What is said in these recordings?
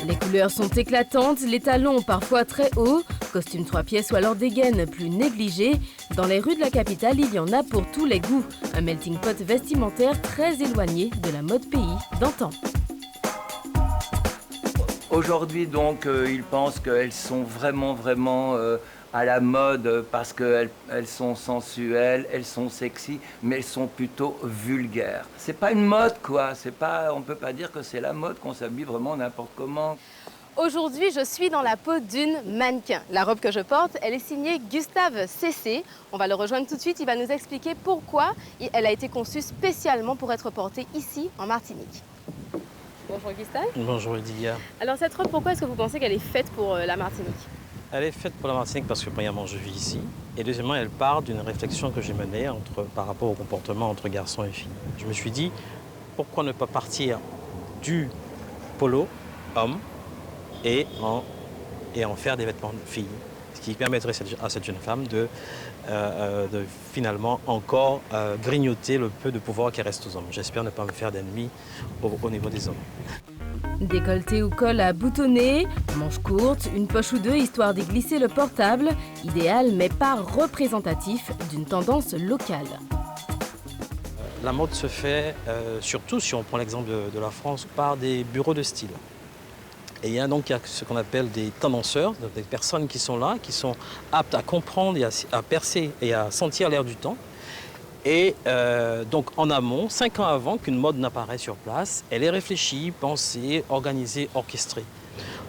Les couleurs sont éclatantes, les talons parfois très hauts, costume 3 pièces ou alors des gaines plus négligées. Dans les rues de la capitale, il y en a pour tous les goûts. Un melting pot vestimentaire très éloigné de la mode pays d'antan. Aujourd'hui, donc, ils pensent qu'elles sont vraiment à la mode parce qu'elles sont sensuelles, elles sont sexy, mais elles sont plutôt vulgaires. C'est pas une mode, quoi. On peut pas dire que c'est la mode, qu'on s'habille vraiment n'importe comment. Aujourd'hui, je suis dans la peau d'une mannequin. La robe que je porte, elle est signée Gustave Cessé. On va le rejoindre tout de suite, il va nous expliquer pourquoi elle a été conçue spécialement pour être portée ici, en Martinique. Bonjour Gustave. Bonjour Lydia. Alors cette robe, pourquoi est-ce que vous pensez qu'elle est faite pour la Martinique? Elle est faite pour la Martinique parce que premièrement je vis ici et deuxièmement elle part d'une réflexion que j'ai menée par rapport au comportement entre garçons et filles. Je me suis dit pourquoi ne pas partir du polo homme et en faire des vêtements de filles, ce qui permettrait à cette jeune femme de finalement encore grignoter le peu de pouvoir qui reste aux hommes. J'espère ne pas me faire d'ennemis au niveau des hommes. Décolleté ou col à boutonner, manches courtes, une poche ou deux histoire d'y glisser le portable, idéal mais pas représentatif d'une tendance locale. La mode se fait, surtout si on prend l'exemple de la France, par des bureaux de style. Et il y a donc ce qu'on appelle des tendanceurs, des personnes qui sont là, qui sont aptes à comprendre et à percer et à sentir l'air du temps. Et donc en amont, 5 ans avant qu'une mode n'apparaisse sur place, elle est réfléchie, pensée, organisée, orchestrée.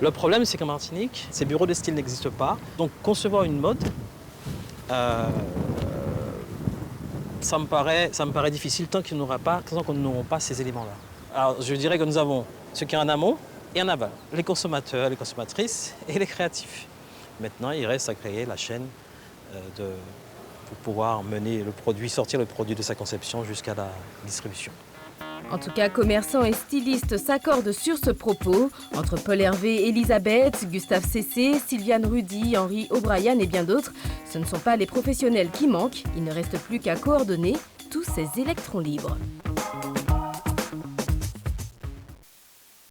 Le problème, c'est qu'en Martinique, ces bureaux de style n'existent pas. Donc concevoir une mode, ça me paraît difficile tant qu'on n'aura pas ces éléments-là. Alors je dirais que nous avons ce qui est en amont et en aval, les consommateurs, les consommatrices et les créatifs. Maintenant, il reste à créer la chaîne pour pouvoir sortir le produit de sa conception jusqu'à la distribution. En tout cas, commerçants et stylistes s'accordent sur ce propos. Entre Paul Hervé, Elisabeth, Gustave Cessé, Sylviane Rudy, Henri O'Brien et bien d'autres, ce ne sont pas les professionnels qui manquent. Il ne reste plus qu'à coordonner tous ces électrons libres.